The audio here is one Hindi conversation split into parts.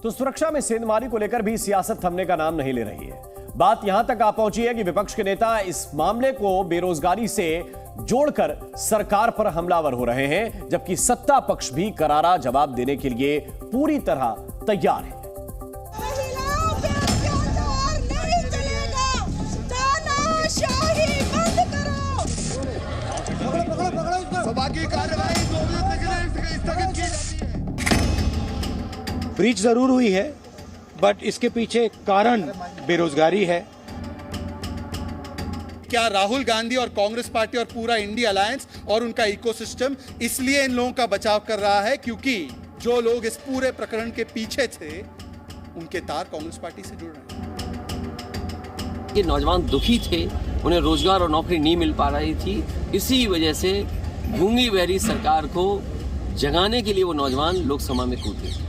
तो सुरक्षा में सेंधमारी को लेकर भी सियासत थमने का नाम नहीं ले रही है। बात यहां तक आ पहुंची है कि विपक्ष के नेता इस मामले को बेरोजगारी से जोड़कर सरकार पर हमलावर हो रहे हैं, जबकि सत्ता पक्ष भी करारा जवाब देने के लिए पूरी तरह तैयार है। ब्रीच जरूर हुई है, बट इसके पीछे कारण बेरोजगारी है। क्या राहुल गांधी और कांग्रेस पार्टी और पूरा इंडिया अलायंस और उनका इकोसिस्टम इसलिए इन लोगों का बचाव कर रहा है क्योंकि जो लोग इस पूरे प्रकरण के पीछे थे उनके तार कांग्रेस पार्टी से जुड़ रहे हैं। ये नौजवान दुखी थे, उन्हें रोजगार और नौकरी नहीं मिल पा रही थी। इसी वजह से गूंगी बहरी सरकार को जगाने के लिए वो नौजवान लोकसभा में कूदे।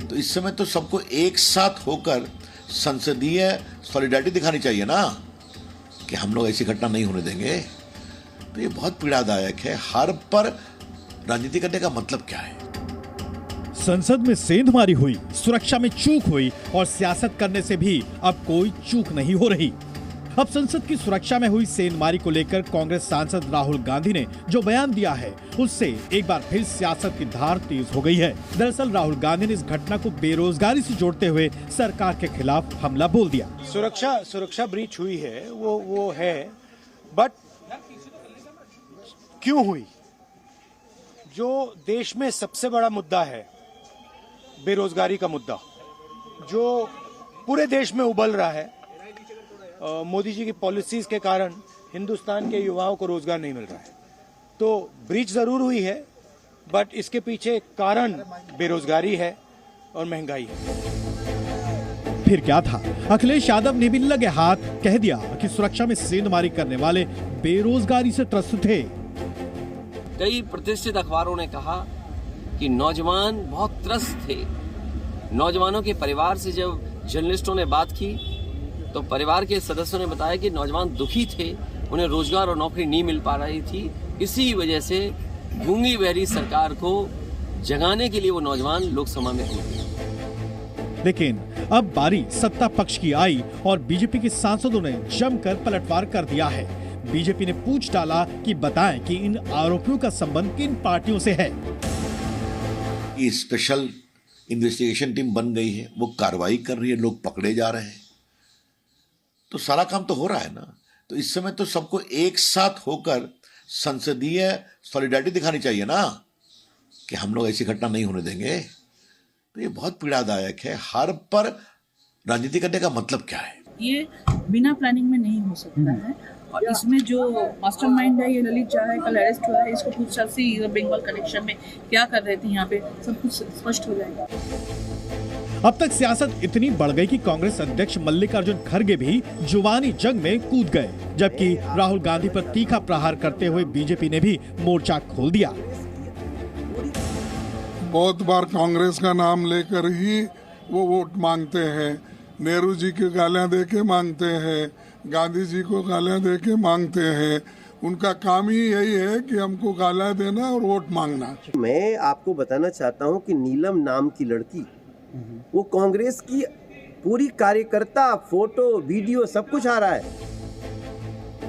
तो इस समय तो सबको एक साथ होकर संसदीय सॉलिडारिटी दिखानी चाहिए ना, कि हम लोग ऐसी घटना नहीं होने देंगे। तो ये बहुत पीड़ादायक है। हर पर राजनीति करने का मतलब क्या है? संसद में सेंधमारी हुई, सुरक्षा में चूक हुई और सियासत करने से भी अब कोई चूक नहीं हो रही। अब संसद की सुरक्षा में हुई सेंधमारी को लेकर कांग्रेस सांसद राहुल गांधी ने जो बयान दिया है, उससे एक बार फिर सियासत की धार तेज हो गई है। दरअसल राहुल गांधी ने इस घटना को बेरोजगारी से जोड़ते हुए सरकार के खिलाफ हमला बोल दिया। सुरक्षा ब्रीच हुई है, वो है, बट क्यों हुई? जो देश में सबसे बड़ा मुद्दा है, बेरोजगारी का मुद्दा, जो पूरे देश में उबल रहा है, मोदी जी की पॉलिसीज के कारण हिंदुस्तान के युवाओं को रोजगार नहीं मिल रहा है। तो ब्रीच जरूर हुई है, बट इसके पीछे कारण बेरोजगारी है और महंगाई है। फिर क्या था? अखिलेश यादव ने भी लगे हाथ कह दिया कि सुरक्षा में सेंधमारी करने वाले बेरोजगारी से त्रस्त थे। कई प्रतिष्ठित अखबारों ने कहा कि नौजवान बहुत त्रस्त थे। नौजवानों के परिवार से जब जर्नलिस्टों ने बात की तो परिवार के सदस्यों ने बताया कि नौजवान दुखी थे, उन्हें रोजगार और नौकरी नहीं मिल पा रही थी। इसी वजह से गूंगी बहरी सरकार को जगाने के लिए वो नौजवान लोकसभा में कूदे। लेकिन अब बारी सत्ता पक्ष की आई और बीजेपी के सांसदों ने जमकर पलटवार कर दिया है। बीजेपी ने पूछ डाला कि बताएं कि इन आरोपियों का संबंध किन पार्टियों से है। ये स्पेशल इन्वेस्टिगेशन टीम बन गई है, वो कार्रवाई कर रही है, लोग पकड़े जा रहे हैं, तो सारा काम तो हो रहा है ना। तो इस समय तो सबको एक साथ होकर संसदीय सॉलिडारिटी दिखानी चाहिए ना, कि हम लोग ऐसी घटना नहीं होने देंगे। तो ये बहुत पीड़ादायक है। हर पर राजनीति करने का मतलब क्या है? ये बिना प्लानिंग में नहीं हो सकता है। और इसमें जो मास्टरमाइंड है, ये ललित झा है, कल अरेस्ट हुआ है, इसको पूछताछ से बंगाल कनेक्शन में क्या कर रहे थे यहाँ पे सब कुछ स्पष्ट हो जाएगा। अब तक सियासत इतनी बढ़ गई कि कांग्रेस अध्यक्ष मल्लिकार्जुन खड़गे भी जुबानी जंग में कूद गए, जबकि राहुल गांधी पर तीखा प्रहार करते हुए बीजेपी ने भी मोर्चा खोल दिया। बहुत बार कांग्रेस का नाम लेकर ही वो वोट मांगते हैं। नेहरू जी की गालियां दे के मांगते हैं, गांधी जी को गालियां दे के मांगते हैं। उनका काम ही यही है कि हमको गालियां देना और वोट मांगना। मैं आपको बताना चाहता हूं कि नीलम नाम की लड़की, वो कांग्रेस की पूरी कार्यकर्ता, फोटो, वीडियो सब कुछ आ रहा है।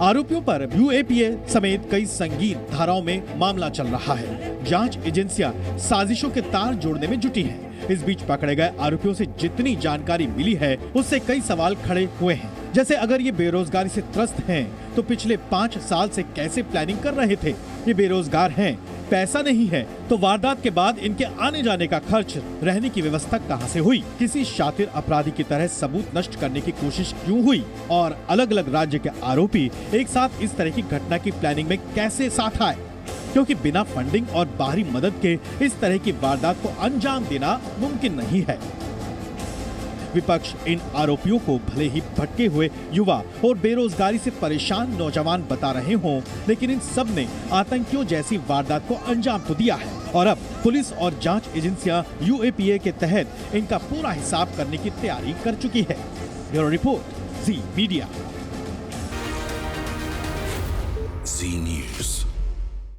आरोपियों पर यूएपीए समेत कई संगीन धाराओं में मामला चल रहा है। जांच एजेंसियां साजिशों के तार जोड़ने में जुटी हैं। इस बीच पकड़े गए आरोपियों से जितनी जानकारी मिली है, उससे कई सवाल खड़े हुए हैं। जैसे अगर ये बेरोजगारी से त्रस्त हैं, तो पिछले 5 साल से कैसे प्लानिंग कर रहे थे? ये बेरोजगार हैं, पैसा नहीं है, तो वारदात के बाद इनके आने जाने का खर्च, रहने की व्यवस्था कहां से हुई? किसी शातिर अपराधी की तरह सबूत नष्ट करने की कोशिश क्यों हुई? और अलग अलग राज्य के आरोपी एक साथ इस तरह की घटना की प्लानिंग में कैसे साथ आए? क्योंकि बिना फंडिंग और बाहरी मदद के इस तरह की वारदात को अंजाम देना मुमकिन नहीं है। विपक्ष इन आरोपियों को भले ही भटके हुए युवा और बेरोजगारी से परेशान नौजवान बता रहे हों, लेकिन इन सब ने आतंकियों जैसी वारदात को अंजाम तो दिया है और अब पुलिस और जांच एजेंसियां यूएपीए के तहत इनका पूरा हिसाब करने की तैयारी कर चुकी है। ब्यूरो रिपोर्ट, जी मीडिया।